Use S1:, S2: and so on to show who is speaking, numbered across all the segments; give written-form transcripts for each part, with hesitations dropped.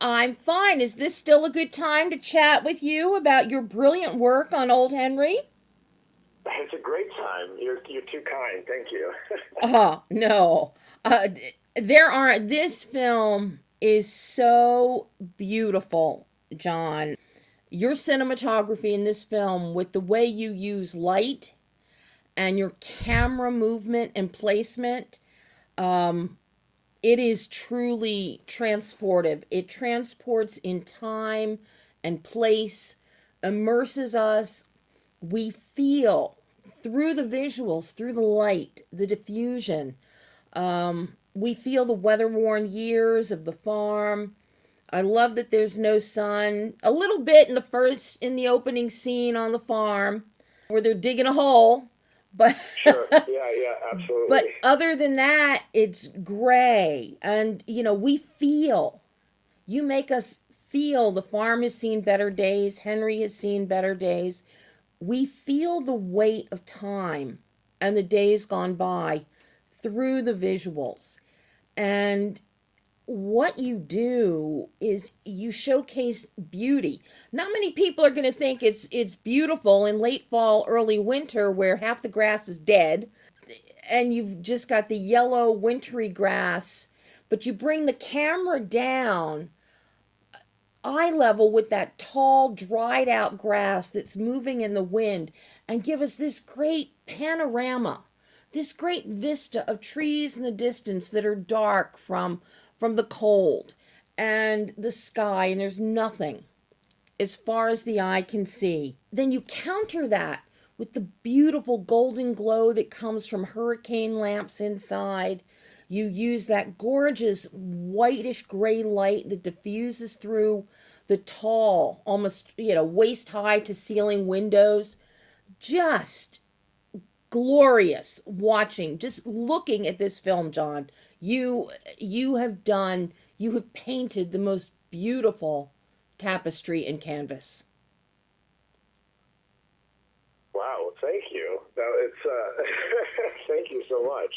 S1: I'm fine. Is this still a good time to chat with you about your brilliant work on Old Henry?
S2: It's a great time. You're too kind. Thank you.
S1: No. This film is so beautiful, John. Your cinematography in this film, with the way you use light and your camera movement and placement, it is truly transportive. It transports in time and place, immerses us. We feel through the visuals, through the light, the diffusion. We feel the weather-worn years of the farm. I love that there's no sun. A little bit in the opening scene on the farm where they're digging a hole. But
S2: sure. Yeah, absolutely.
S1: But other than that, it's gray. And, you make us feel the farm has seen better days. Henry has seen better days. We feel the weight of time and the days gone by through the visuals. And what you do is you showcase beauty. Not many people are going to think it's beautiful in late fall, early winter, where half the grass is dead and you've just got the yellow wintry grass, but you bring the camera down eye level with that tall dried out grass that's moving in the wind and give us this great panorama, this great vista of trees in the distance that are dark from the cold and the sky, and there's nothing as far as the eye can see. Then you counter that with the beautiful golden glow that comes from hurricane lamps inside. You use that gorgeous whitish gray light that diffuses through the tall, almost, waist high to ceiling windows. Just glorious watching, just looking at this film, John. You have painted the most beautiful tapestry and canvas.
S2: Wow, thank you. Thank you so much.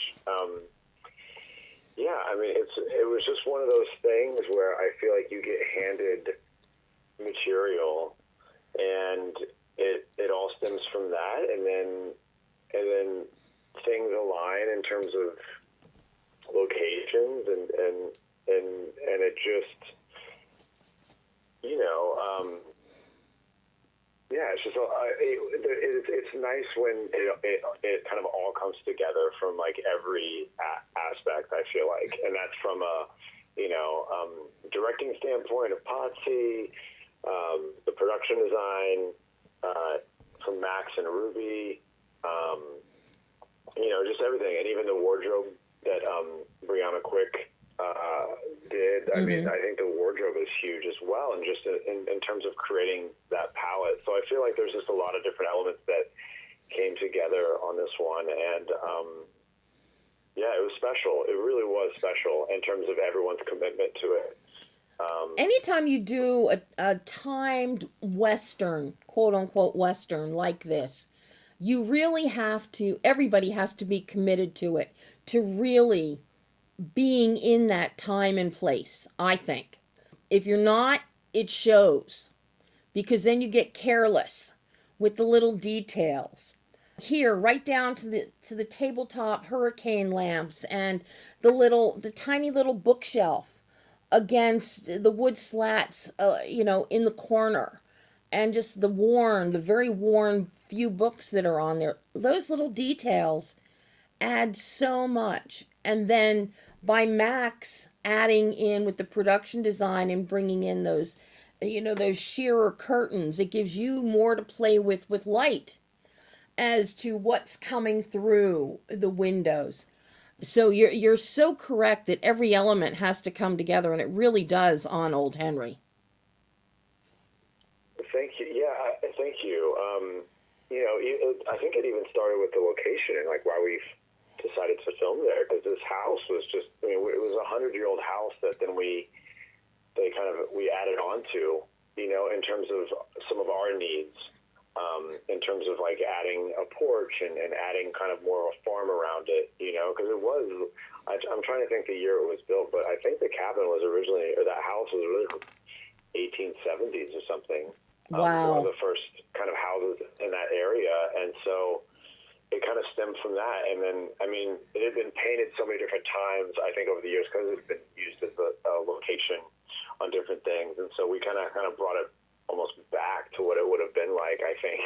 S2: Yeah, I mean, it was just one of those things where I feel like you get handed material, and it all stems from that, and then things align in terms of locations, and it just, yeah, it's just it's nice when it kind of all comes together from like every aspect, I feel like, and that's from a directing standpoint of Potsy, the production design from Max and Ruby, just everything, and even the wardrobe that Brianna Quick did. I mean, I think the wardrobe is huge as well, and just in terms of creating that palette. So I feel like there's just a lot of different elements that came together on this one, and yeah, it was special. It really was special in terms of everyone's commitment to it.
S1: Anytime you do a timed Western, quote unquote Western like this, you really everybody has to be committed to it, to really being in that time and place, I think. If you're not, it shows, because then you get careless with the little details. Here, right down to the tabletop hurricane lamps and the tiny little bookshelf against the wood slats, in the corner, and just the very worn few books that are on there. Those little details add so much. And then by Max adding in with the production design and bringing in those shearer curtains, it gives you more to play with light as to what's coming through the windows. So you're so correct that every element has to come together, and it really does on Old Henry.
S2: Thank you. Yeah, thank you. I think it even started with the location and like why we decided to film there, because this house was just, it was a 100-year-old house that then we added on to, in terms of some of our needs, in terms of like adding a porch and adding kind of more of a farm around it, because it was, I'm trying to think the year it was built, but I think the cabin was originally, or that house was really 1870s or something.
S1: Wow.
S2: One of the first kind of houses in that area. And so it kind of stemmed from that. And then, it had been painted so many different times, I think, over the years, because it's been used as a location on different things. And so we kind of brought it almost back to what it would have been like, I think,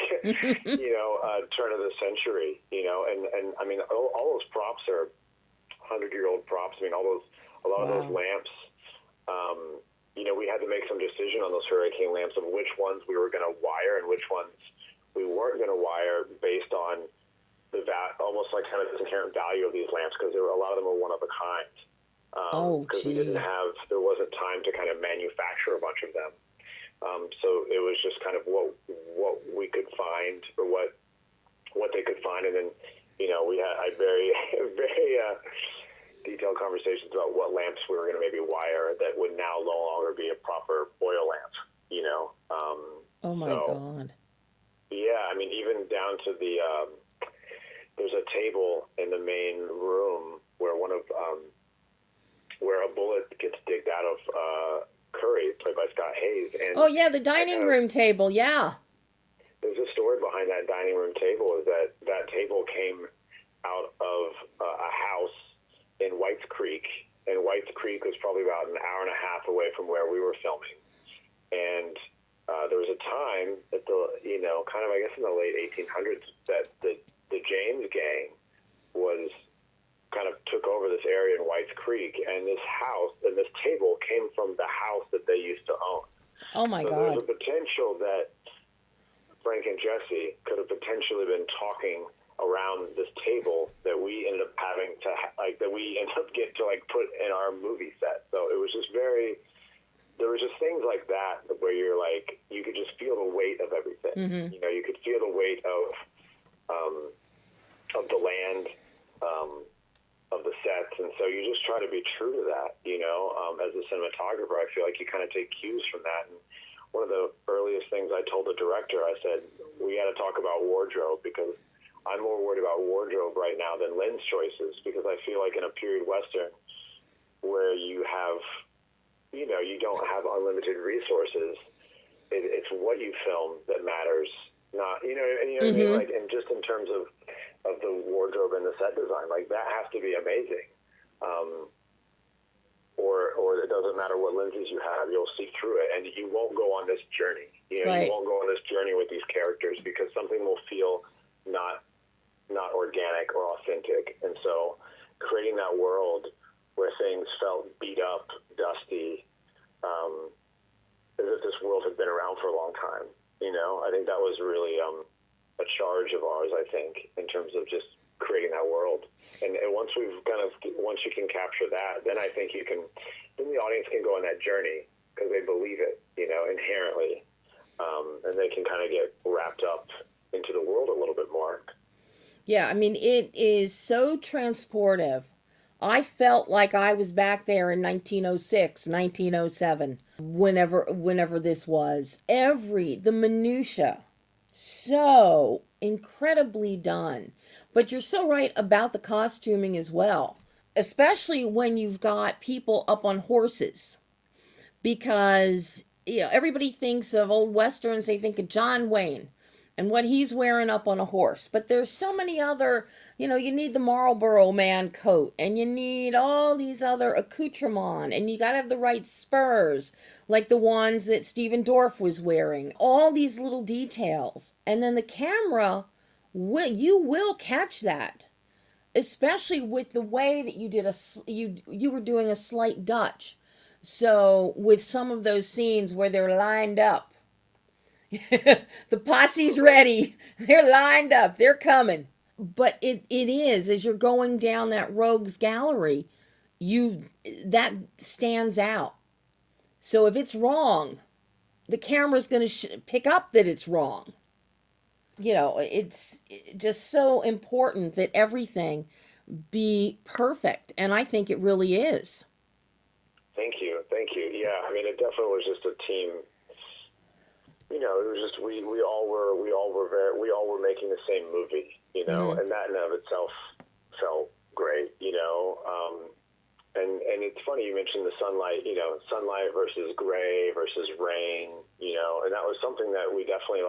S2: turn of the century, and all those props are 100-year-old props. A lot of those lamps, we had to make some decision on those hurricane lamps of which ones we were going to wire and which ones we weren't going to wire based on the almost like kind of the inherent value of these lamps, because a lot of them were one of a kind. Because there wasn't time to kind of manufacture a bunch of them. So it was just kind of what we could find, or what they could find, and then we had very very detailed conversations about what lamps we were going to maybe wire that would now no longer be a proper oil lamp.
S1: Oh my God.
S2: Yeah, even down to the there's a table in the main room where where a bullet gets digged out of Curry, played by Scott Haze. And
S1: the dining room table, yeah.
S2: There's a story behind that dining room table, is that table came out of a house in White's Creek, and White's Creek was probably about an hour and a half away from where we were filming. And there was a time at kind of, I guess, in the late 1800s that the James gang kind of took over this area in White's Creek, and this house and this table came from the house that they used to own.
S1: Oh my God.
S2: There's a potential that Frank and Jesse could have potentially been talking around this table that we ended up having to that we ended up getting to put in our movie set. So it was just there was just things like that where you're like, you could just feel the weight of everything.
S1: Mm-hmm.
S2: You could feel the weight of the land, of the sets, and so you just try to be true to that. As a cinematographer, I feel like you kind of take cues from that. And one of the earliest things I told the director, I said, we got to talk about wardrobe, because I'm more worried about wardrobe right now than lens choices, because I feel like in a period Western where you have, you don't have unlimited resources, it's what you film that matters, not, what I mean? And just in terms of the wardrobe and the set design, that has to be amazing. Or it doesn't matter what lenses you have, you'll see through it, and you won't go on this journey.
S1: Right.
S2: You won't go on this journey with these characters, because something will feel not organic or authentic. And so creating that world where things felt beat up, dusty, as if this world had been around for a long time. I think that was really a charge of ours, I think, in terms of just creating that world. And once you can capture that, then I think then the audience can go on that journey, because they believe it, inherently. And they can kind of get wrapped up into the world a little bit more.
S1: Yeah, it is so transportive. I felt like I was back there in 1906, 1907, whenever this was. The minutia, so incredibly done. But you're so right about the costuming as well, especially when you've got people up on horses, because everybody thinks of old westerns, they think of John Wayne and what he's wearing up on a horse. But there's so many other, you need the Marlboro man coat, and you need all these other accoutrements, and you got to have the right spurs, like the ones that Stephen Dorff was wearing. All these little details. And then the camera, you will catch that, especially with the way that you did you were doing a slight Dutch. So with some of those scenes where they're lined up, the posse's ready. They're lined up. They're coming. but it is, as you're going down that rogues gallery, that stands out. So if it's wrong, the camera's going to pick up that it's wrong. It's just so important that everything be perfect, and I think it really is.
S2: Thank you. Yeah, I mean, it definitely was just a team. It was just we all were making the same movie, and that in and of itself felt great, and it's funny you mentioned the sunlight, sunlight versus gray versus rain, and that was something that we definitely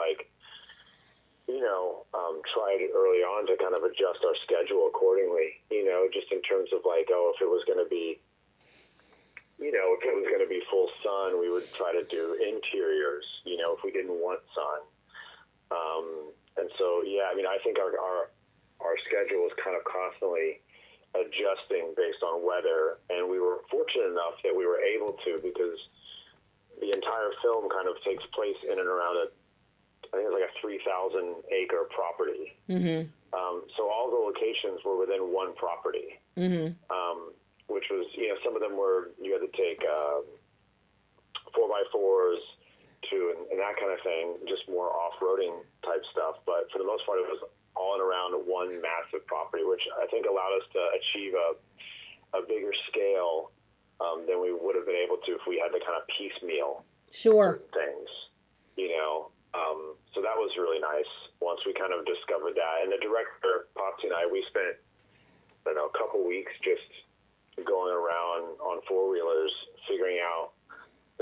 S2: tried early on to kind of adjust our schedule accordingly, just in terms of if it was going to be, if it was going to be full sun, we would try to do interiors, if we didn't want sun. And so, yeah, I mean, I think our schedule was kind of constantly adjusting based on weather, and we were fortunate enough that we were able to, because the entire film kind of takes place in and around I think it's like a 3,000 acre property. Mm-hmm. So all the locations were within one property, which was, some of them were, you had to take 4x4s and that kind of thing, just more off-roading type stuff. But for the most part, it was all in around one massive property, which I think allowed us to achieve a bigger scale than we would have been able to if we had to kind of piecemeal certain things, so that was really nice once we kind of discovered that. And the director, Potsy and I, we spent, a couple weeks just going around on four-wheelers, figuring out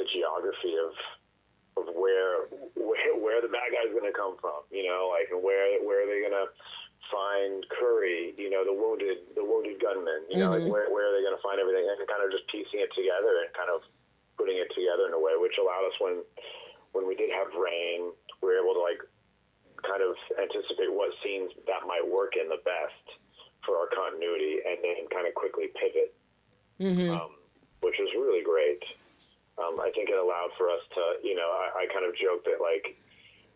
S2: the geography of where the bad guy's going to come from, and where are they going to find Curry, the wounded gunman, where are they going to find everything, and kind of just piecing it together and kind of putting it together in a way which allowed us, when we did have rain, we were able to kind of anticipate what scenes that might work in the best for our continuity, and then kind of quickly pivot, which was really great. I think it allowed for us to, I kind of joke that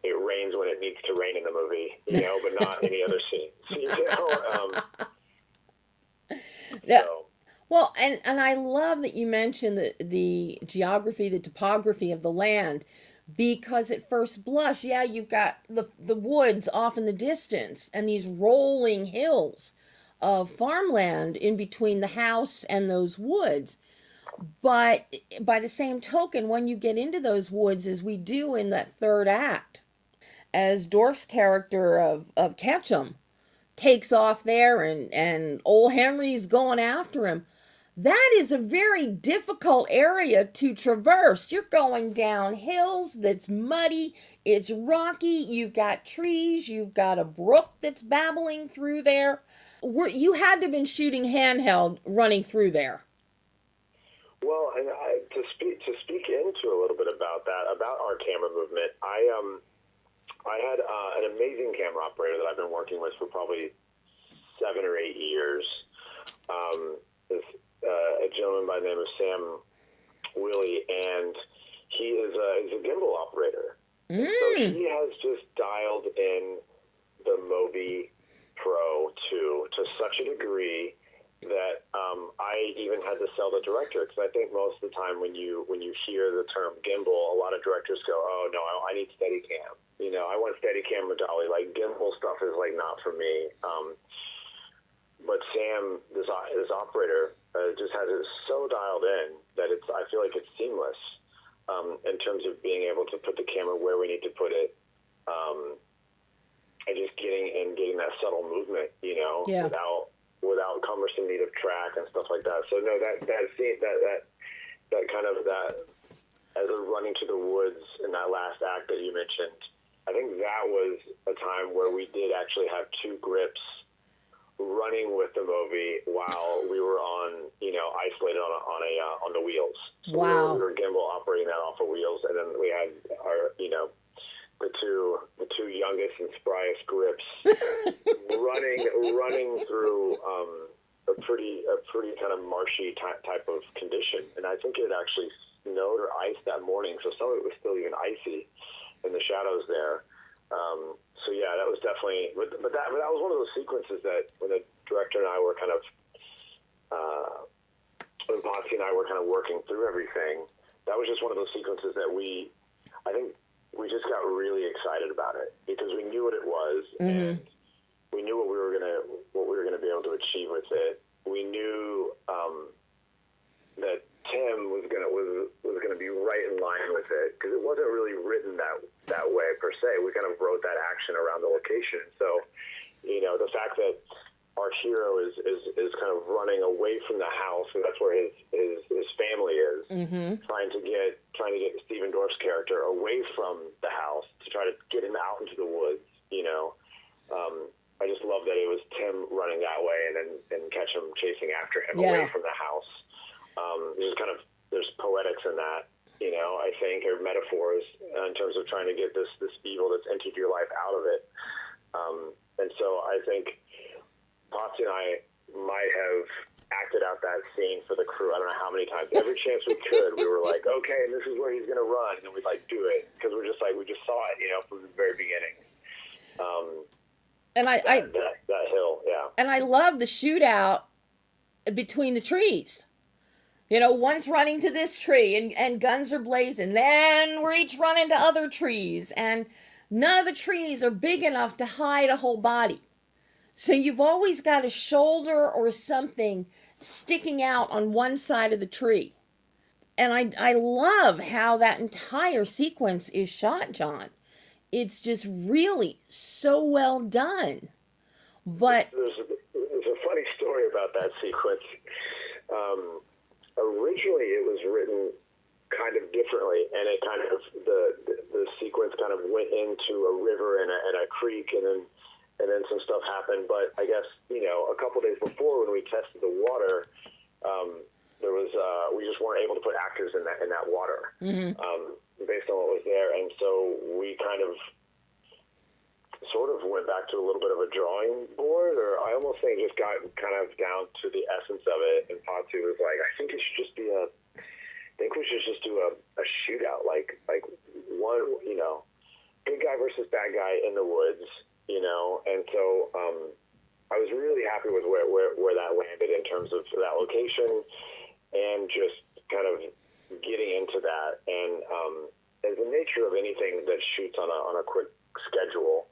S2: it rains when it needs to rain in the movie, but not any other scenes,
S1: Yeah. So. Well, and I love that you mentioned the geography, the topography of the land, because at first blush, yeah, you've got the woods off in the distance and these rolling hills of farmland in between the house and those woods. But by the same token, when you get into those woods, as we do in that third act, as Dorff's character of Ketchum takes off there and old Henry's going after him, that is a very difficult area to traverse. You're going down hills that's muddy, it's rocky, you've got trees, you've got a brook that's babbling through there. You had to have been shooting handheld running through there.
S2: Well, and to speak into a little bit about that, about our camera movement, I had an amazing camera operator that I've been working with for probably 7 or 8 years. A gentleman by the name of Sam Willie, and he is a gimbal operator. So he has just dialed in the Mobi Pro 2 to such a degree that I even had to sell the director, because I think most of the time when you hear the term gimbal, a lot of directors go, "Oh no, I need Steadicam. I want Steadicam or dolly. Gimbal stuff is not for me." But Sam, this operator, just has it so dialed in that I feel like it's seamless in terms of being able to put the camera where we need to put it, and just getting that subtle movement, without cumbersome need of track and stuff like that. So no, that kind of that as a running to the woods in that last act that you mentioned, I think that was a time where we did actually have 2 grips running with the Mobi while we were isolated on the wheels. So
S1: wow.
S2: We were gimbal operating that off of wheels, and then we had our the two youngest and spryest grips running through a pretty kind of marshy type of condition. And I think it actually snowed or iced that morning, so some of it was still even icy in the shadows there. So yeah, that was definitely, but that was one of those sequences that when the director and I were kind of, when Potsy and I were kind of working through everything, that was just one of those sequences that I think we just got really excited about it because we knew what it was, and we knew what we were gonna be able to achieve with it. We knew that Tim was gonna be right in line with it because it wasn't really written that way per se. We kind of wrote that action around the location. So, the fact that our hero is kind of running away from the house, and that's where his family is, trying to get Stephen Dorff's character away from the house to try to get him out into the woods. I just love that it was Tim running that way and Ketchum chasing after him away from the house. There's poetics in that, I think, or metaphors in terms of trying to get this evil that's entered your life out of it. And so I think Potsy and I might have acted out that scene for the crew. I don't know how many times. Every chance we could, we were like, okay, this is where he's going to run. And we'd do it. Because we're just we just saw it, from the very beginning.
S1: And
S2: that hill, yeah.
S1: And I love the shootout between the trees. One's running to this tree and guns are blazing. Then we're each running to other trees. And none of the trees are big enough to hide a whole body. So you've always got a shoulder or something sticking out on one side of the tree. And I love how that entire sequence is shot, John. It's just really so well done. But
S2: there's a funny story about that sequence. Originally, it was written kind of differently, and it kind of the sequence kind of went into a river and a creek, and then some stuff happened. But I guess a couple days before, when we tested the water, there was we just weren't able to put actors in that water based on what was there, and so we kind of sort of went back to a little bit of a drawing board, or I almost think just got kind of down to the essence of it. And Potsy was like, I think we should just do a shootout, like one, good guy versus bad guy in the woods, And so I was really happy with where that landed in terms of that location and just kind of getting into that. And as the nature of anything that shoots on a quick schedule,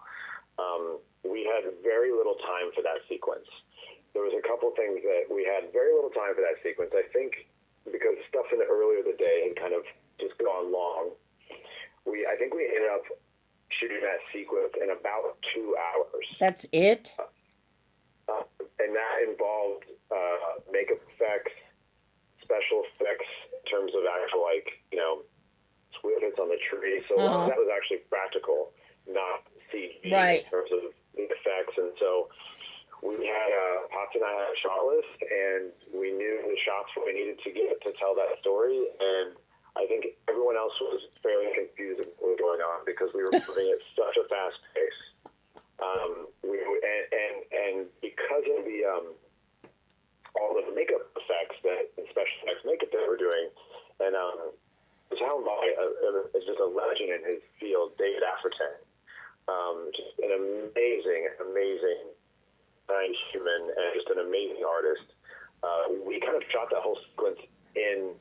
S2: we had very little time for that sequence. There was a couple things that we had very little time for that sequence. I think because stuff in the earlier the day had kind of just gone long. I think we ended up shooting that sequence in about 2 hours.
S1: That's it?
S2: And that involved makeup effects, special effects in terms of actual, swiftness on the tree. So that was actually practical, not CG in terms of the effects. And so we had Potsy and I had a shot list, and we knew the shots we needed to get to tell that story. And I think everyone else was fairly confused with what was going on because we were moving at such a fast pace. And because of the all the makeup effects and special effects makeup that we're doing, and Town by is just a legend in his field, David African. Just an amazing human and just an amazing artist. We kind of shot that whole sequence in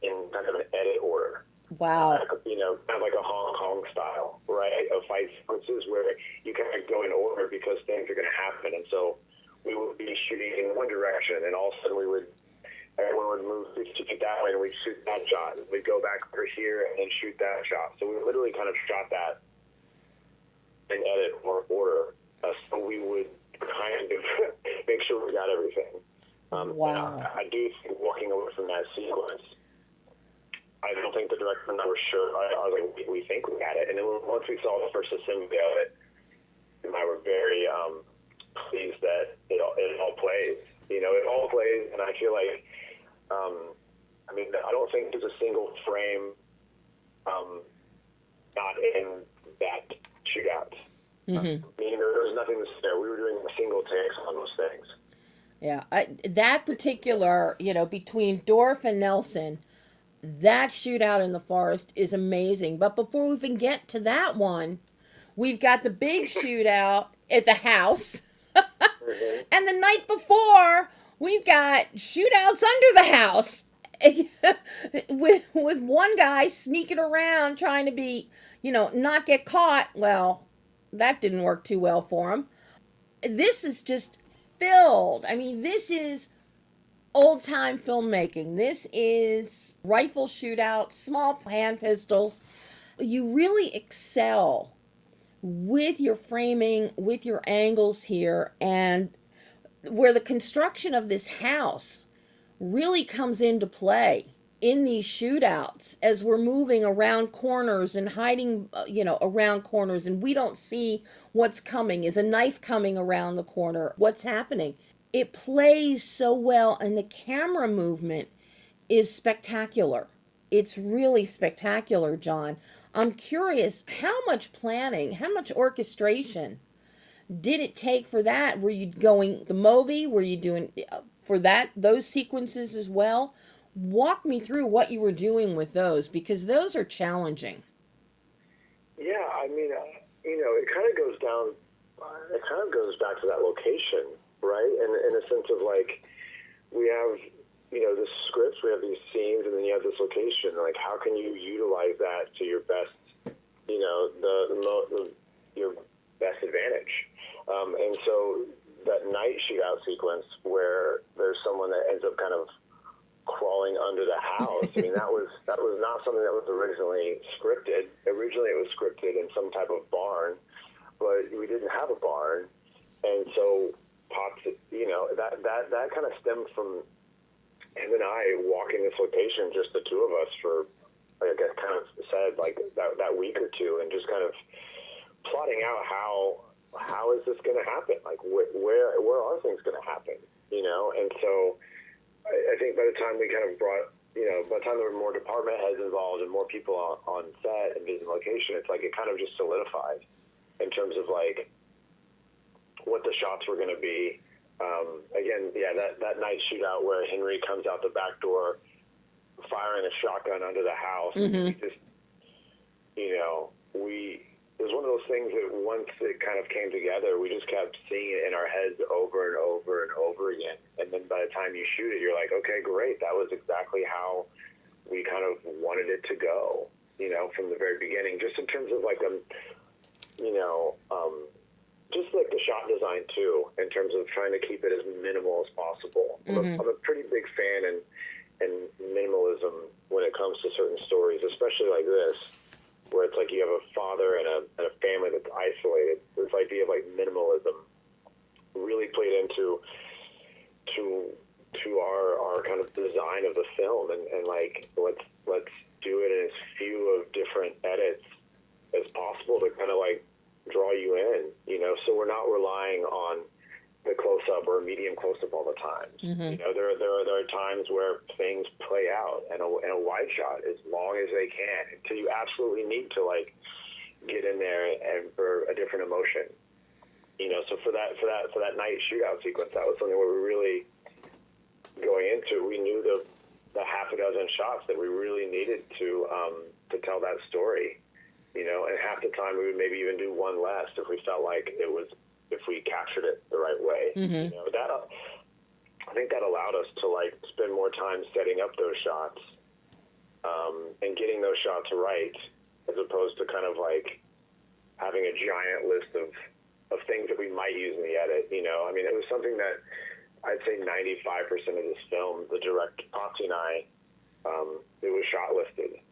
S2: kind of an edit order.
S1: Wow.
S2: Kind of like a Hong Kong style, right? Of fight sequences where you kind of go in order because things are going to happen. And so we would be shooting in one direction, and all of a sudden everyone would move 50 feet that way, and we'd shoot that shot. And we'd go back over here and then shoot that shot. So we literally kind of shot that in edit or order. So we would kind of make sure we got everything.
S1: Wow.
S2: I do think walking away from that sequence, I don't think the director and I were sure. I was like, we think we got it. And then once we saw the first assembly of it, and I were very pleased that it all plays. It all plays, and I feel like, I don't think there's a single frame not in that shootout. Meaning there was nothing there. We were doing single takes on those things.
S1: Yeah, that particular, between Dorff and Nelson, that shootout in the forest is amazing. But before we even get to that one, We've got the big shootout at the house.
S2: Mm-hmm.
S1: And the night before, we've got shootouts under the house. with one guy sneaking around trying to be, not get caught. Well, that didn't work too well for him. This is just filled. I mean, this is old time filmmaking. This is rifle shootouts, small hand pistols. You really excel with your framing, with your angles here, and where the construction of this house really comes into play in these shootouts as we're moving around corners and hiding, around corners, and we don't see what's coming. Is a knife coming around the corner? What's happening? It plays so well, and the camera movement is spectacular. It's really spectacular, John. I'm curious, how much planning, how much orchestration did it take for that? Were you going the movie? Were you doing for those sequences as well? Walk me through what you were doing with those, because those are challenging.
S2: Yeah, I mean, it kind of goes down. It kind of goes back to that location, right? And in a sense of like, we have, this script, we have these scenes, and then you have this location. Like, how can you utilize that to your best, your best advantage? And so that night shootout sequence where there's someone that ends up kind of crawling under the house. I mean, that was not something that was originally scripted. Originally, it was scripted in some type of barn, but we didn't have a barn, and so Potsy, that kind of stemmed from him and I walking this location, just the two of us, for, like I kind of said, like that week or two, and just kind of plotting out how is this going to happen? Like, where are things going to happen? And so I think by the time we kind of brought, by the time there were more department heads involved and more people on set and visiting location, it's like it kind of just solidified in terms of like what the shots were going to be. Again, yeah, that night shootout where Henry comes out the back door firing a shotgun under the house.
S1: Mm-hmm.
S2: It was one of those things that once it kind of came together, we just kept seeing it in our heads over and over and over again. And then by the time you shoot it, you're like, okay, great. That was exactly how we kind of wanted it to go, from the very beginning, just in terms of like, just like the shot design too, in terms of trying to keep it as minimal as possible.
S1: Mm-hmm.
S2: I'm a pretty big fan and minimalism when it comes to certain stories, especially like this, where it's like you have a father and a family that's isolated. This idea of like minimalism really played into our kind of design of the film, and like let's do it in as few of different edits as possible to kind of like draw you in, so we're not relying on the close-up or medium close-up all the time.
S1: Mm-hmm.
S2: There are times where things play out and a wide shot as long as they can until you absolutely need to like get in there and for a different emotion. So for that night shootout sequence, that was something where we really going into. We knew the half a dozen shots that we really needed to tell that story. And half the time we would maybe even do one less if we felt like if we captured it the right way.
S1: Mm-hmm.
S2: I think that allowed us to like spend more time setting up those shots and getting those shots right, as opposed to kind of like having a giant list of things that we might use in the edit. I mean, it was something that I'd say 95% of this film, the director Potsy and I, it was shot listed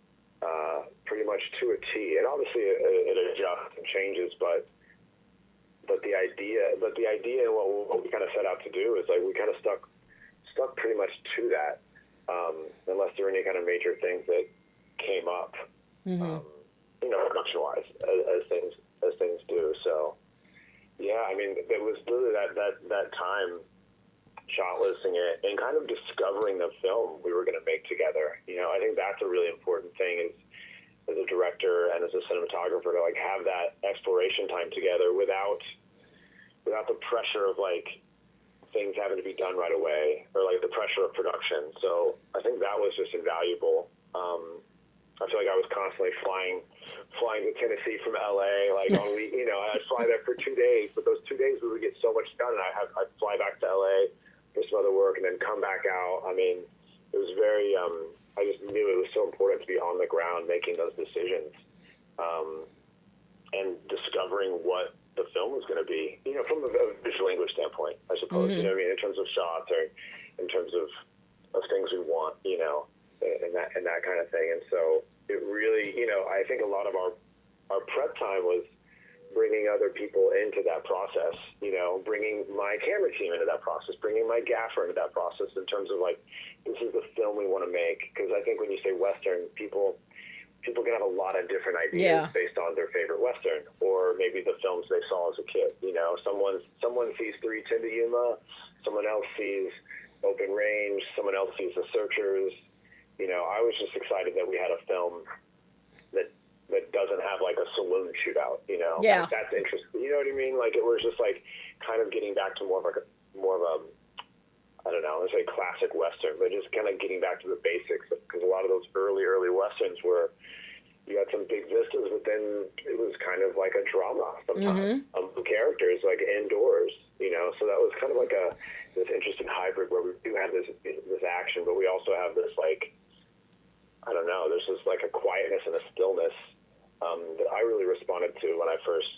S2: pretty much to a T, and obviously it adjusts and changes, but the idea and what we kind of set out to do is like we kind of stuck pretty much to that, unless there were any kind of major things that came up,
S1: Mm-hmm.
S2: production wise, as things do. So yeah, I mean, it was literally that time shot listing it and kind of discovering the film we were going to make together. I think that's a really important thing as a director and as a cinematographer to like have that exploration time together without the pressure of like things having to be done right away or like the pressure of production. So I think that was just invaluable. I feel like I was constantly flying to Tennessee from LA, like I'd fly there for 2 days, but those 2 days we would get so much done, and I'd fly back to LA for some other work and then come back out. I mean, it was very, I just knew it was so important to be on the ground making those decisions, and discovering what the film was going to be, from a visual English standpoint, I suppose,
S1: Mm-hmm.
S2: you know what I mean, in terms of shots or in terms of things we want, and that kind of thing. And so it really, I think a lot of our prep time was bringing other people into that process, bringing my camera team into that process, bringing my gaffer into that process in terms of like, this is the film we want to make. Because I think when you say Western, people can have a lot of different ideas based on their favorite Western, or maybe the films they saw as a kid. Someone sees 310 to Yuma, someone else sees Open Range, someone else sees The Searchers. I was just excited that we had a film that doesn't have like a saloon shootout.
S1: Yeah.
S2: Like, that's interesting. You know what I mean? Like, it was just like kind of getting back to more of a I don't know, let's say classic Western, but just kind of getting back to the basics, because a lot of those early Westerns were, you had some big vistas, but then it was kind of like a drama sometimes. The characters like indoors, so that was kind of like this interesting hybrid where we do have this action, but we also have this, like, I don't know, there's just like a quietness and a stillness that I really responded to when I first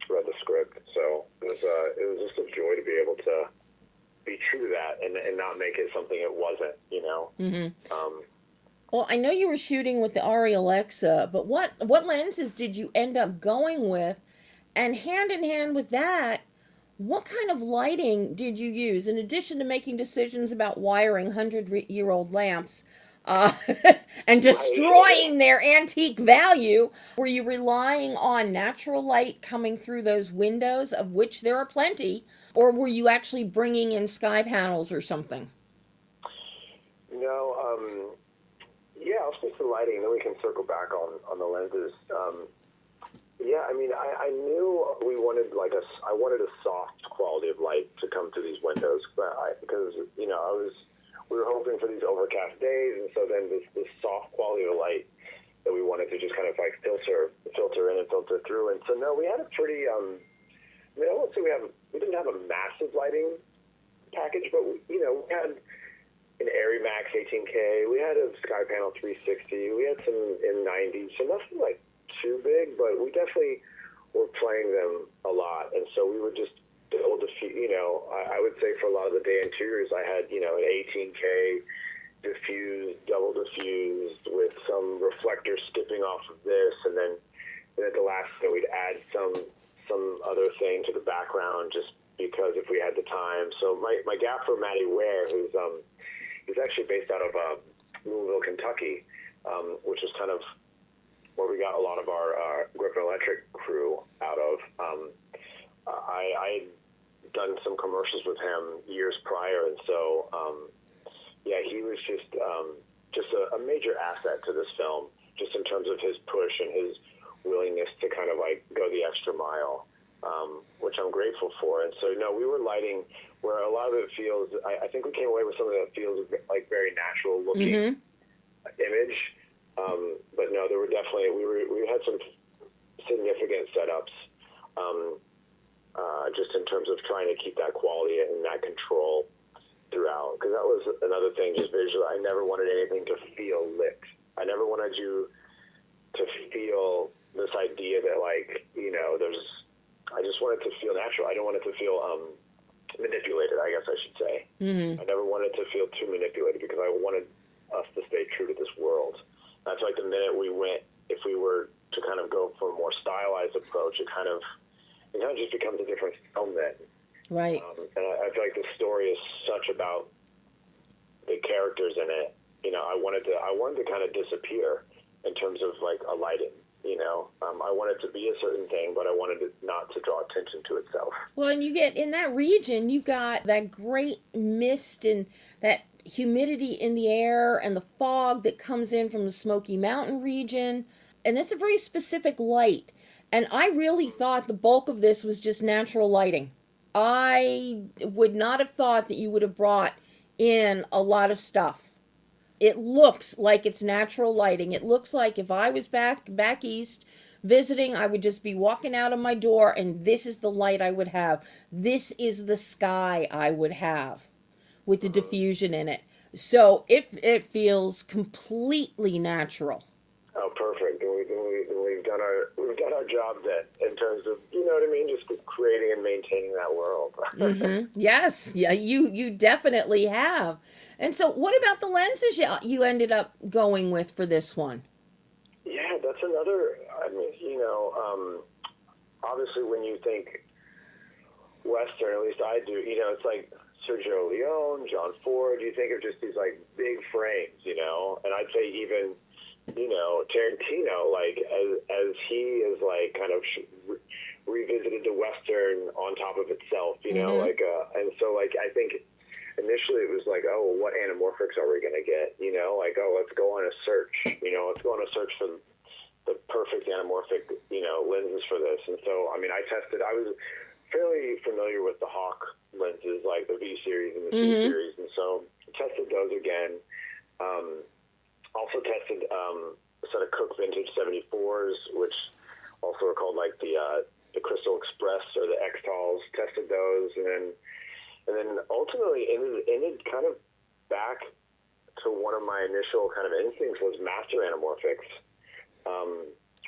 S2: read the script. So it was just a joy to be able to be true to that and not make it something it wasn't,
S1: Well, I know you were shooting with the Arri Alexa, but what lenses did you end up going with? And hand in hand with that, what kind of lighting did you use? In addition to making decisions about wiring 100-year-old lamps and destroying their antique value, were you relying on natural light coming through those windows, of which there are plenty, or were you actually bringing in sky panels or something?
S2: No, yeah, I'll speak to lighting, then we can circle back on the lenses. Yeah, I mean, I knew I wanted a soft quality of light to come through these windows, because we were hoping for these overcast days, and so then this soft quality of light that we wanted to just kind of like filter in and filter through. And so no, we had a pretty, I won't say we didn't have a massive lighting package, but we had an Arri Max 18K, we had a Sky Panel 360, we had some N90s, so nothing like too big, but we definitely were playing them a lot, and so we were just able to, I would say for a lot of the day interiors, I had, an 18K diffused, double diffused with some reflectors skipping off of this, and then at the last, we'd add some other thing to the background just because if we had the time. So my gaffer, Matty Ware, he's actually based out of Louisville, Kentucky, which is kind of where we got a lot of our Griffin Electric crew out of. I had done some commercials with him years prior, and so yeah, he was just a major asset to this film, just in terms of his push and his willingness to kind of like go the extra mile, which I'm grateful for. And so no, we were lighting where a lot of it feels, I think we came away with something that feels like very natural looking image. But no, there were definitely, we had some significant setups, just in terms of trying to keep that quality and that control throughout. Because that was another thing, just visually, I never wanted anything to feel lit. I never wanted you to feel this idea that, like, I just wanted to feel natural. I don't want it to feel manipulated, I guess I should say. I never wanted to feel too manipulated because I wanted us to stay true to this world. That's like the minute we went, if we were to kind of go for a more stylized approach, it kind of just becomes a different film then.
S1: Right.
S2: And I feel like the story is such about the characters in it. I wanted to kind of disappear in terms of like a lighting. I wanted to be a certain thing, but I wanted it not to draw attention to itself.
S1: Well, and you get in that region, you got that great mist and that humidity in the air and the fog that comes in from the Smoky Mountain region. And it's a very specific light. And I really thought the bulk of this was just natural lighting. I would not have thought that you would have brought in a lot of stuff. it looks like it's natural lighting. It looks like if I was back east visiting, I would just be walking out of my door and this is the light I would have. This is the sky I would have with the diffusion in it. So it feels completely natural.
S2: Oh, perfect. We've done our job then in terms of, you know what I mean, just creating and maintaining that world.
S1: Yes, yeah, you definitely have. And so, what about the lenses you ended up going with for this one?
S2: Yeah, that's another. I mean, obviously when you think Western, at least I do, it's like Sergio Leone, John Ford. You think of just these like big frames, and I'd say even, Tarantino, like as he is like kind of revisited the Western on top of itself, and so like I think initially it was like, oh, what anamorphics are we going to get? Like, oh, let's go on a search, let's go on a search for the perfect anamorphic, lenses for this. And so, I mean, I was fairly familiar with the Hawk lenses, like the V series and the C series. And so tested those again. Also tested a set of Cook Vintage 74s, which also are called like the Crystal Express or the X-Tals. Tested those, and then ultimately ended kind of back to one of my initial kind of instincts was master anamorphics,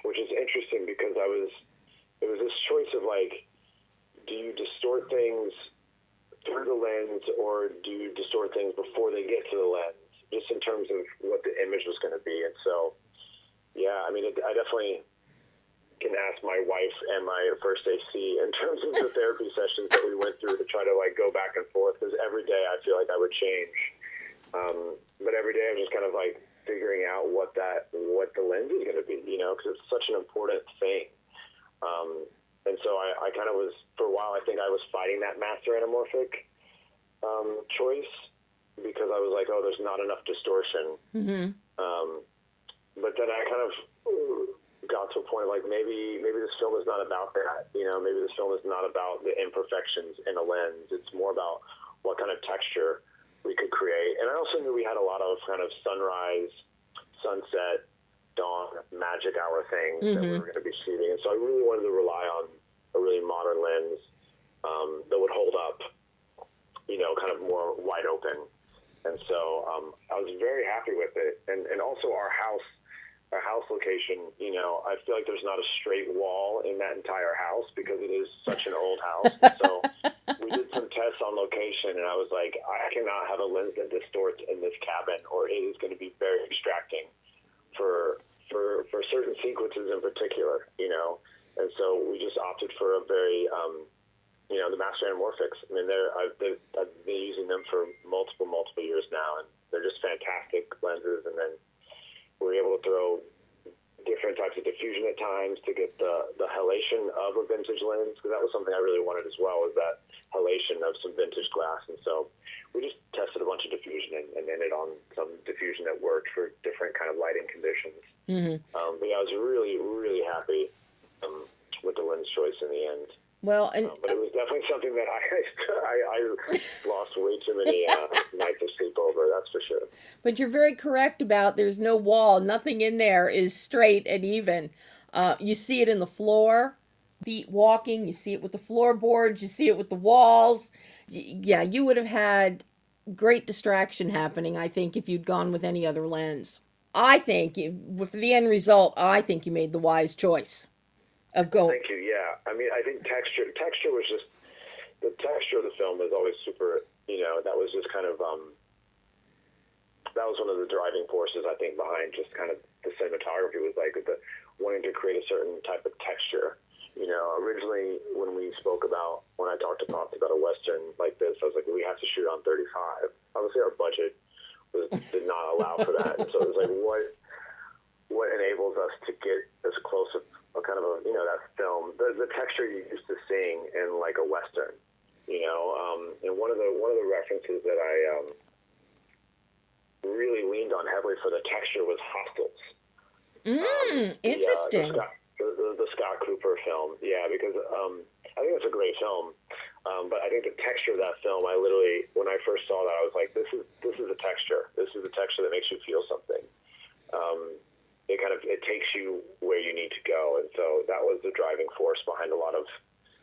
S2: which is interesting because it was this choice of like, do you distort things through the lens or do you distort things before they get to the lens, just in terms of what the image was going to be. And so, yeah, I mean, I definitely can ask my wife and my first AC in terms of the therapy sessions that we went through to try to like go back and forth, because every day I feel like I would change. But every day I'm just kind of like figuring out what the lens is going to be, because it's such an important thing. And so I kind of was, for a while, I think I was fighting that master anamorphic choice because I was like, oh, there's not enough distortion. But then I kind of got to a point like maybe this film is not about that. Maybe this film is not about the imperfections in a lens. It's more about what kind of texture we could create. And I also knew we had a lot of kind of sunrise, sunset, dawn, magic hour things that we were going to be shooting. And so I really wanted to rely on a really modern lens that would hold up, kind of more wide open. And so I was very happy with it. And also our house location, I feel like there's not a straight wall in that entire house because it is such an old house. So we did some tests on location, and I was like, I cannot have a lens that distorts in this cabin, or it is going to be very distracting for certain sequences in particular, And so we just opted for a very, the master anamorphics. I mean, I've been using them for multiple years now, and they're just fantastic lenses. And then we're able to throw different types of diffusion at times to get the halation of a vintage lens, because that was something I really wanted as well, was that halation of some vintage glass. And so we just tested a bunch of diffusion and ended on some diffusion that worked for different kind of lighting conditions. But yeah, I was really, really happy with the lens choice in the end.
S1: Well, and
S2: but it was definitely something that I lost way too many nights of sleep over, that's for sure.
S1: But you're very correct about there's no wall. Nothing in there is straight and even. You see it in the floor, feet walking. You see it with the floorboards. You see it with the walls. Yeah, you would have had great distraction happening, I think, if you'd gone with any other lens. I think, for the end result, I think you made the wise choice of going.
S2: Thank you, yeah. I mean, I think texture was just, the texture of the film was always super, that was just kind of, that was one of the driving forces, I think, behind just kind of the cinematography, was like wanting to create a certain type of texture. Originally when I talked to Potsy about a Western like this, I was like, we have to shoot on 35. Obviously our budget did not allow for that. And so it was like, what enables us to get as close of a kind of a, that film, the texture you're used to seeing in like a Western, and one of the references that I really leaned on heavily for the texture was Hostels.
S1: Interesting.
S2: The Scott Cooper film, yeah, because I think it's a great film, but I think the texture of that film, I literally, when I first saw that, I was like, this is a texture. This is a texture that makes you feel something. It takes you where you need to go. And so that was the driving force behind a lot of,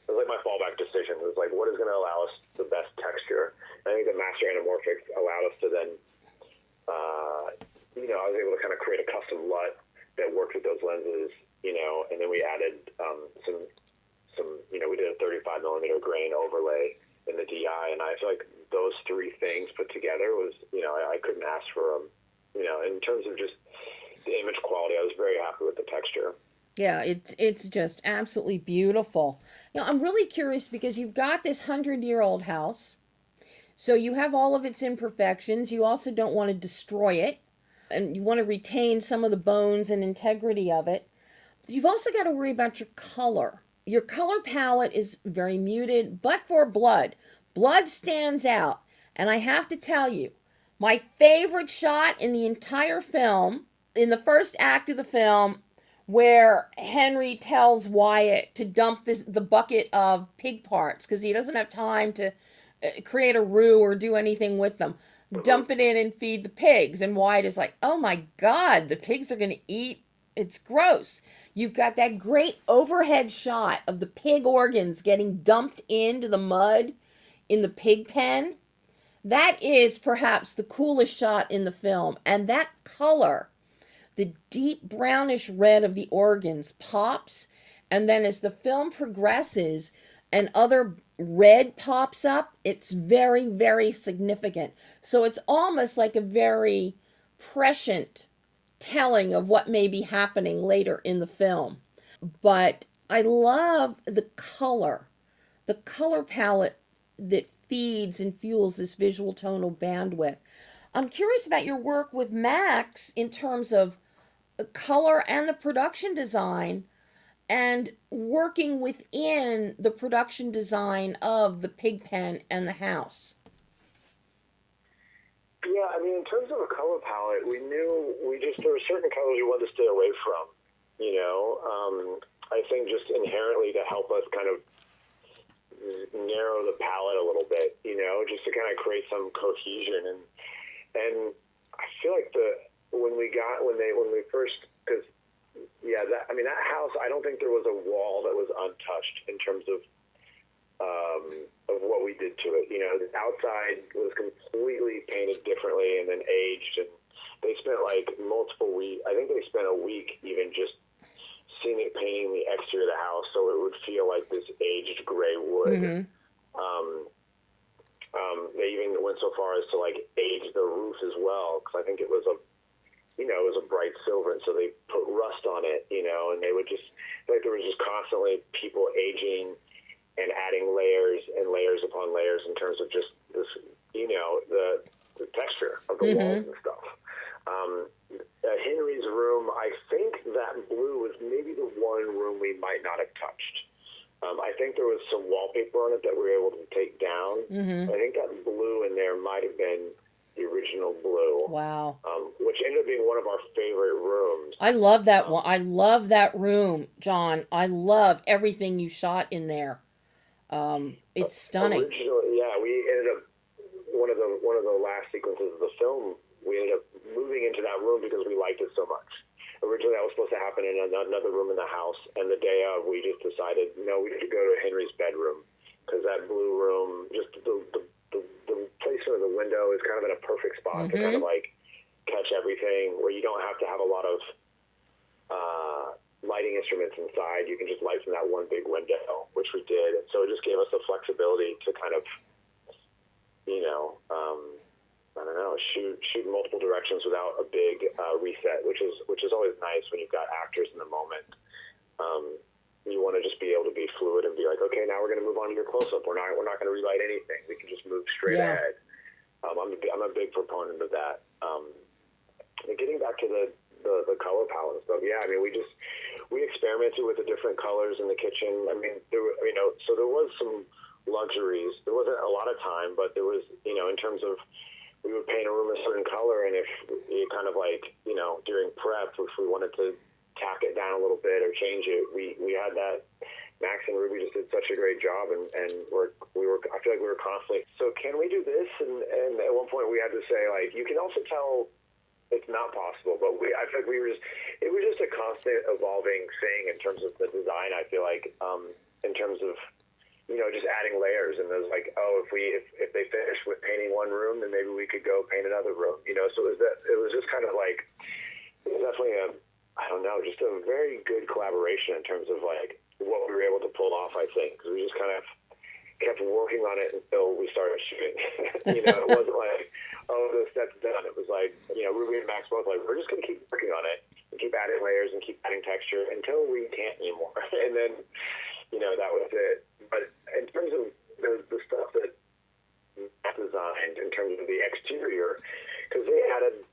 S2: it was like my fallback decision. It was like, what is going to allow us the best texture? And I think the master anamorphic allowed us to then, I was able to kind of create a custom LUT that worked with those lenses, and then we added some, we did a 35 millimeter grain overlay in the DI, and I feel like those three things put together was, I couldn't ask for them. In terms of just the image quality, I was very happy with the texture.
S1: Yeah, it's just absolutely beautiful. I'm really curious because you've got this 100-year-old house, so you have all of its imperfections. You also don't want to destroy it, and you want to retain some of the bones and integrity of it. You've also got to worry about your color. Your color palette is very muted, but for blood. Blood stands out. And I have to tell you, my favorite shot in the entire film, in the first act of the film, where Henry tells Wyatt to dump the bucket of pig parts because he doesn't have time to create a roux or do anything with them. Dump it in and feed the pigs. And Wyatt is like, oh my God, the pigs are going to eat. It's gross. You've got that great overhead shot of the pig organs getting dumped into the mud in the pig pen. That is perhaps the coolest shot in the film. And that color, the deep brownish red of the organs pops. And then as the film progresses and other red pops up, it's very, very significant. So it's almost like a very prescient telling of what may be happening later in the film. But I love the color palette that feeds and fuels this visual tonal bandwidth. I'm curious about your work with Max in terms of color and the production design, and working within the production design of the pig pen and the house.
S2: Yeah, in terms of a color palette, there were certain colors we wanted to stay away from, I think just inherently to help us kind of narrow the palette a little bit, just to kind of create some cohesion. And I feel like when we first, because that house, I don't think there was a wall that was untouched in terms of what we did to it. The outside was completely painted differently and then aged, and they spent multiple weeks. I think they spent a week even just painting the exterior of the house so it would feel like this aged gray wood.
S1: Mm-hmm.
S2: They even went so far as to age the roof as well, because I think it was a bright silver, and so they put rust on it, and they would just there was just constantly people aging and adding layers and layers upon layers in terms of just this, the texture of the walls and stuff. Henry's room, I think that blue was maybe the one room we might not have touched. I think there was some wallpaper on it that we were able to take down. Mm-hmm. I think that blue in there might have been the original blue.
S1: Wow.
S2: Which ended up being one of our favorite rooms.
S1: I love that one. I love that room, John. I love everything you shot in there. It's stunning.
S2: Originally, yeah, we ended up one of the last sequences of the film. We ended up moving into that room because we liked it so much. Originally, that was supposed to happen in another room in the house, and the day of, we just decided, no, we need to go to Henry's bedroom, because that blue room, just the placement of the window is kind of in a perfect spot to kind of catch everything, where you don't have to have a lot of lighting instruments inside. You can just light from that one big window, which we did, and so it just gave us the flexibility to kind of, shoot multiple directions without a big reset, which is always nice when you've got actors in the moment. You want to just be able to be fluid and be like, okay, now we're going to move on to your close-up. We're not going to relight anything. We can just move straight ahead. I'm a big proponent of that. And getting back to the color palette and stuff, we experimented with the different colors in the kitchen. So there was some luxuries. There wasn't a lot of time, but there was, in terms of, we would paint a room a certain color, and if you kind of during prep, if we wanted to tack it down a little bit or change it, we had that Max and Ruby just did such a great job, and I feel like we were constantly, so can we do this? And at one point we had to say, like, you can also tell it's not possible, but I feel like it was just a constant evolving thing in terms of the design. I feel like, in terms of, just adding layers, and there's like, if they finish with painting one room, then maybe we could go paint another room, so it was just kind of like, it was definitely just a very good collaboration in terms of like what we were able to pull off, I think, because we just kind of kept working on it until we started shooting. It wasn't like, that's done. It was like, Ruby and Max both like, we're just going to keep working on it and keep adding layers and keep adding texture until we can't anymore. And then, that was it. But in terms of the stuff that Matt designed in terms of the exterior, because they added,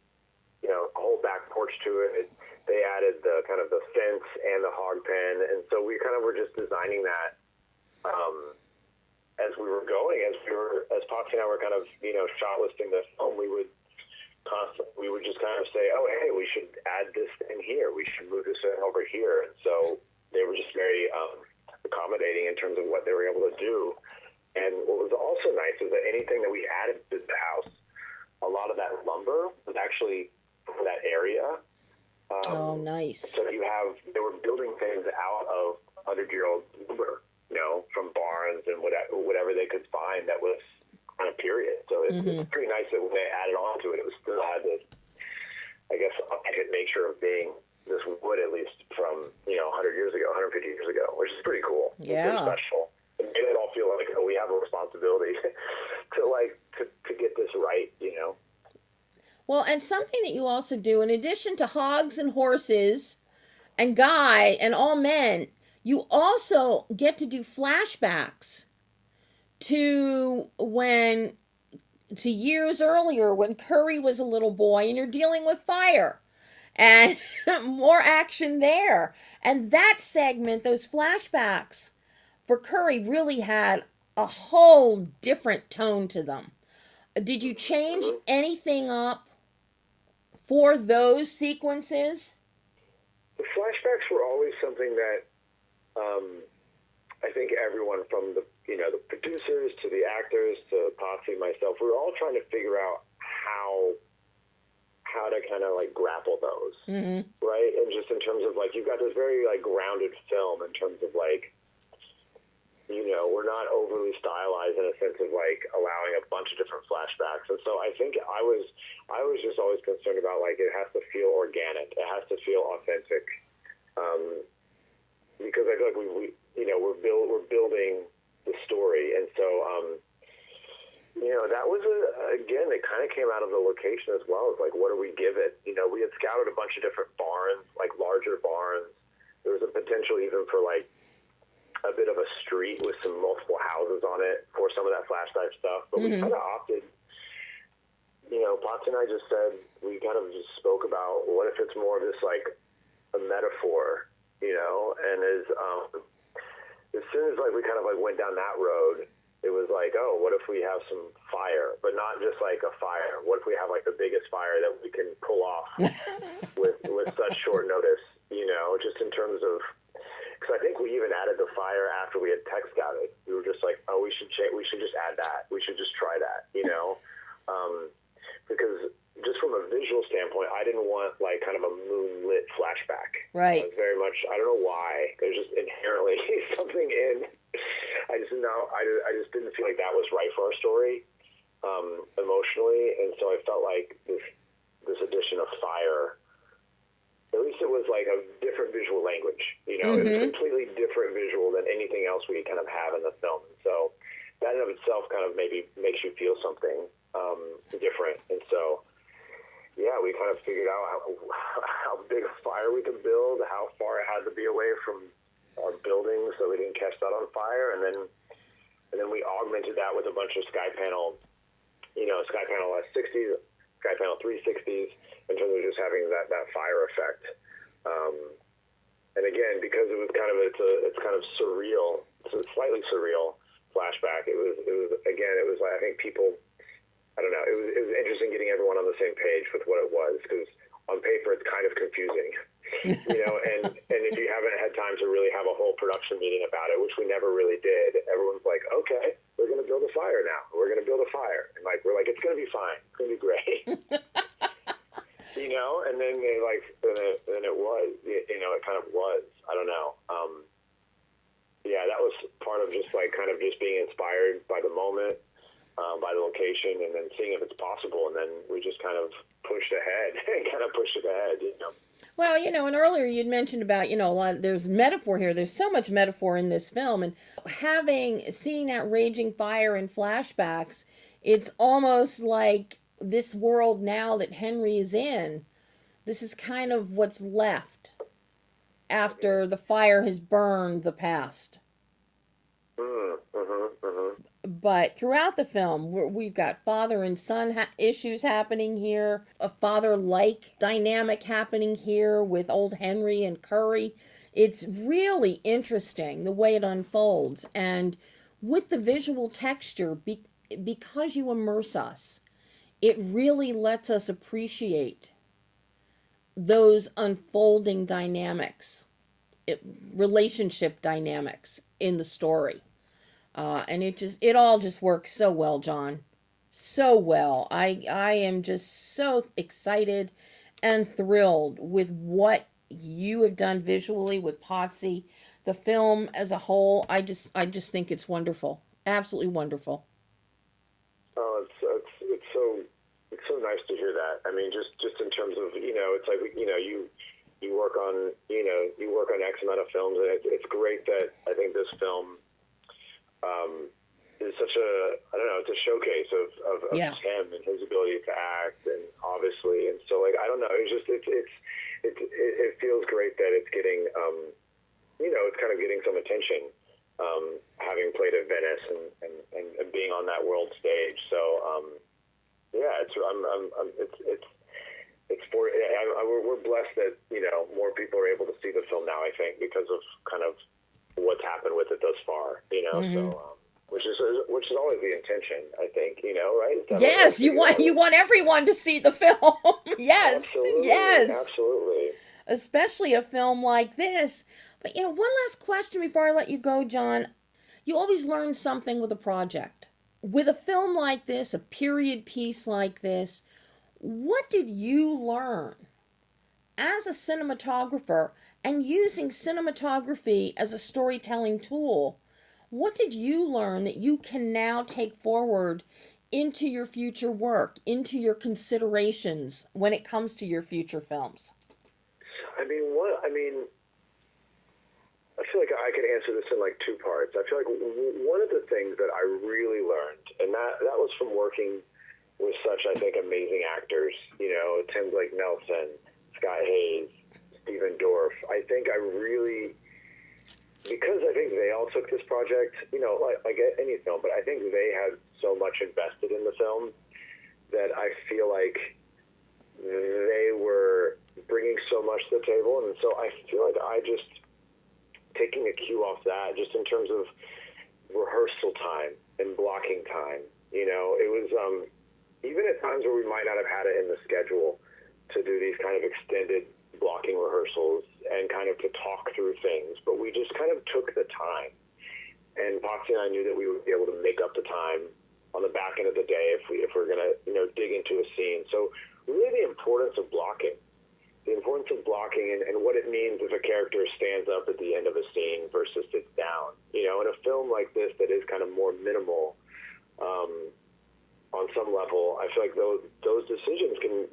S2: a whole back porch to it. They added the kind of the fence and the hog pen, and so we kind of were just designing that as we were going, as Potsy and I were kind of shot listing the film. We would just kind of say, oh hey, we should add this in here. We should move this over here, and so they were just very accommodating in terms of what they were able to do. And what was also nice is that anything that we added to the house, a lot of that lumber was actually from that area.
S1: Nice.
S2: So they were building things out of 100-year-old lumber, from barns and whatever they could find that was kind of period. So it was pretty nice that when they added on to it, it still had this, I guess, authentic nature of being this wood, at least from, 100 years ago, 150 years ago, which is pretty cool.
S1: Yeah.
S2: It's pretty special. It made it all feel like, we have a responsibility to get this right,
S1: Well, and something that you also do, in addition to hogs and horses and Guy and all men, you also get to do flashbacks to years earlier when Curry was a little boy, and you're dealing with fire and more action there. And that segment, those flashbacks for Curry, really had a whole different tone to them. Did you change anything up for those sequences?
S2: The flashbacks were always something that I think everyone from the producers to the actors to Potsy, myself, we were all trying to figure out how to kind of like grapple those, right? And just in terms of like, you've got this very like grounded film in terms of like, we're not overly stylized in a sense of like allowing a bunch of different flashbacks. And so I think I was just always concerned about like, it has to feel organic. It has to feel authentic. Because I feel like we're building the story. And so, that was again, it kind of came out of the location as well. It's like, what do we give it? We had scouted a bunch of different barns, like larger barns. There was a potential even for like a bit of a street with some multiple houses on it for some of that flashback stuff. But we kind of opted, Potsy and I just said, we kind of just spoke about, what if it's more of this like a metaphor, and as soon as like we kind of like went down that road, it was like, oh, what if we have some fire, but not just like a fire? What if we have like the biggest fire that we can pull off with such short notice, just in terms of, because I think we even added the fire after we had tech scouted. We were just like, oh, we should just add that. We should just try that, because just from a visual standpoint, I didn't want like kind of a moonlit flashback.
S1: Right.
S2: It was very much, I don't know why. There's just inherently something in. I just didn't feel like that was right for our story, emotionally, and so I felt like this addition of fire. At least it was like a different visual language, It was a completely different visual than anything else we kind of have in the film. And so that in of itself kind of maybe makes you feel something different. And so, yeah, we kind of figured out how big a fire we could build, how far it had to be away from our buildings so we didn't catch that on fire. And then we augmented that with a bunch of sky panel S60s, sky panel 360s, in terms of just having that fire effect. And again, because it was kind of, it's kind of surreal, it's a slightly surreal flashback. It was like, I think people, I don't know, it was interesting getting everyone on the same page with what it was, because on paper it's kind of confusing, and if you haven't had time to really have a whole production production meeting about it, which we never really did. Everyone's like, okay, we're going to build a fire now. We're going to build a fire. And like, we're like, it's going to be fine. It's going to be great. You know, and then then it was, you know, it kind of was, I don't know. Yeah, that was part of just like kind of just being inspired by the moment, by the location, and then seeing if it's possible. And then we just kind of pushed ahead and kind of pushed it ahead, you know.
S1: Well, you know, and earlier you'd mentioned about, you know, a lot, there's metaphor here. There's so much metaphor in this film. And seeing that raging fire in flashbacks, it's almost like this world now that Henry is in, this is kind of what's left after the fire has burned the past. But throughout the film, we've got father and son issues happening here, a father-like dynamic happening here with old Henry and Curry. It's really interesting the way it unfolds. And with the visual texture, because you immerse us, it really lets us appreciate those unfolding dynamics, relationship dynamics in the story. And it all just works so well, John. So well. I am just so excited and thrilled with what you have done visually with Potsy. The film as a whole, I just think it's wonderful. Absolutely wonderful.
S2: Oh, it's so nice to hear that. I mean, just in terms of, you know, it's like, you know, you work on, you know, you work on X amount of films, and it's great that I think this film is such a, I don't know, it's a showcase of him and his ability to act, and obviously, and so like, I don't know, it's just, it feels great that it's getting, you know, it's kind of getting some attention, having played at Venice and being on that world stage. So, yeah, we're blessed that, you know, more people are able to see the film now, I think, because of kind of what's happened with it thus far, you know. So which is always the intention, I think, you know, right?
S1: Yes, you want everyone to see the film. Yes.
S2: Absolutely,
S1: yes,
S2: absolutely.
S1: Especially a film like this. But you know, one last question before I let you go, John. You always learn something with a project. With a film like this, a period piece like this, what did you learn as a cinematographer and using cinematography as a storytelling tool? What did you learn that you can now take forward into your future work, into your considerations when it comes to your future films?
S2: I feel like I could answer this in like two parts. I feel like one of the things that I really learned, and that was from working with such, I think, amazing actors, you know, Tim Blake Nelson, Scott Haze, Stephen Dorff. I think I really, because I think they all took this project, you know, like any film, but I think they had so much invested in the film that I feel like they were bringing so much to the table. And so I feel like I just, taking a cue off that, just in terms of rehearsal time and blocking time, you know, it was, even at times where we might not have had it in the schedule to do these kind of extended blocking rehearsals and kind of to talk through things, but we just kind of took the time. And Potsy and I knew that we would be able to make up the time on the back end of the day if we're going to, you know, dig into a scene. So really the importance of blocking and what it means if a character stands up at the end of a scene versus sits down. You know, in a film like this that is kind of more minimal, on some level, I feel like those decisions can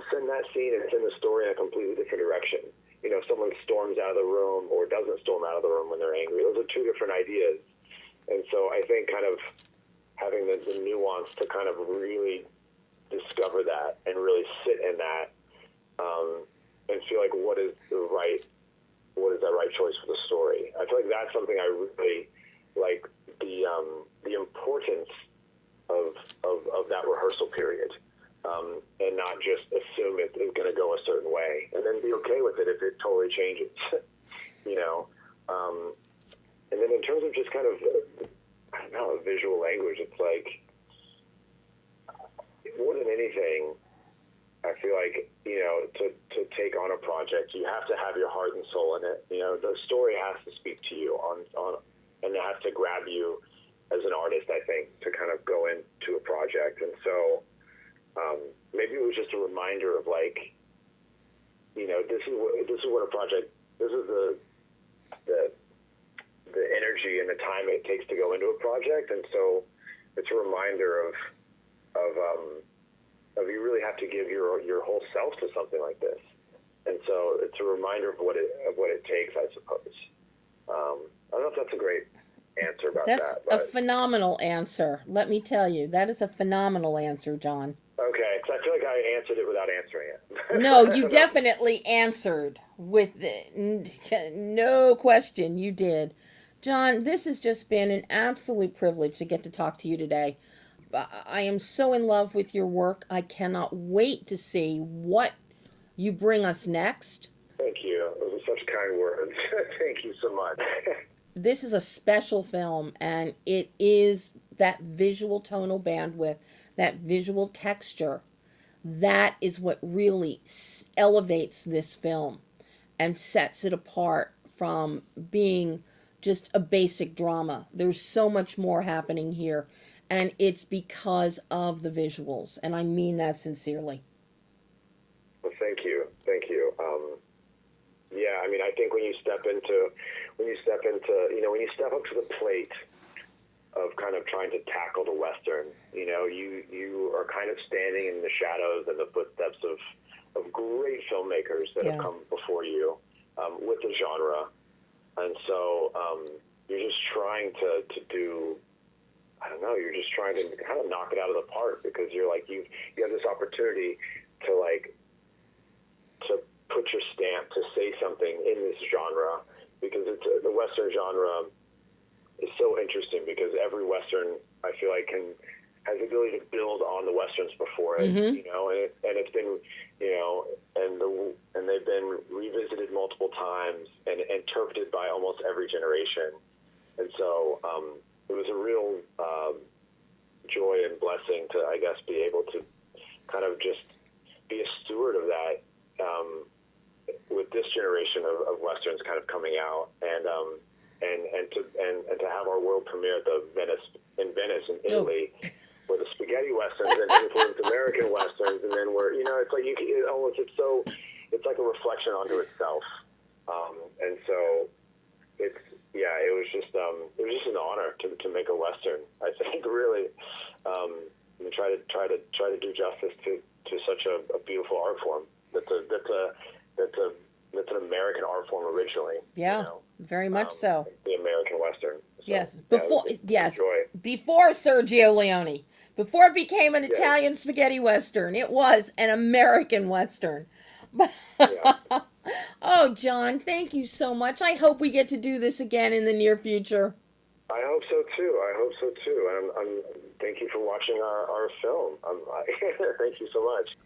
S2: send that scene and send the story in a completely different direction. You know, if someone storms out of the room or doesn't storm out of the room when they're angry, those are two different ideas. And so I think kind of having the nuance to kind of really discover that and really sit in that, and feel like what is that right choice for the story. I feel like that's something I really like, the importance of that rehearsal period, and not just assume it's going to go a certain way and then be okay with it if it totally changes, you know. And then in terms of just kind of, I don't know, visual language, it's like, more than anything, I feel like, you know, to take on a project, you have to have your heart and soul in it. You know, the story has to speak to you and it has to grab you as an artist, I think, to kind of go into a project. And so maybe it was just a reminder of, like, you know, this is what a project, this is the energy and the time it takes to go into a project. And so it's a reminder of you really have to give your whole self to something like this. And so it's a reminder of what it takes, I suppose. I don't know if that's a great answer about that.
S1: That's a phenomenal answer. Let me tell you, that is a phenomenal answer, John.
S2: Okay, because I feel like I answered it without answering it.
S1: No, you definitely answered with no question. You did. John, this has just been an absolute privilege to get to talk to you today. I am so in love with your work. I cannot wait to see what you bring us next.
S2: Thank you. Those are such kind words. Thank you so much.
S1: This is a special film, and it is that visual tonal bandwidth, that visual texture. That is what really elevates this film and sets it apart from being just a basic drama. There's so much more happening here, and it's because of the visuals, and I mean that sincerely.
S2: Well, thank you. Yeah, I mean, I think when you step up to the plate of kind of trying to tackle the Western, you know, you are kind of standing in the shadows and the footsteps of great filmmakers that have come before you with the genre. And so you're just trying to do, I don't know, you're just trying to kind of knock it out of the park, because you're like, you have this opportunity to put your stamp, to say something in this genre, because the Western genre is so interesting, because every Western, I feel like, has the ability to build on the Westerns before it, you know, and it's been, you know, and they've been revisited multiple times and interpreted by almost every generation. And so it was a real joy and blessing to, I guess, be able to kind of just be a steward of that with this generation of Westerns kind of coming out, and to have our world premiere at in Venice in Italy, where the spaghetti Westerns and influenced American Westerns, and then we're, you know, it's like it's like a reflection onto itself, and so it was just an honor to make a Western, I think, really, and try to do justice to such a beautiful art form. That's an American art form originally.
S1: Yeah,
S2: you know?
S1: Very much so.
S2: The American Western. So,
S1: yes,
S2: before
S1: Sergio Leone, before it became an Italian spaghetti Western, it was an American Western. Oh, John, thank you so much. I hope we get to do this again in the near future.
S2: I hope so too. And thank you for watching our film. Thank you so much.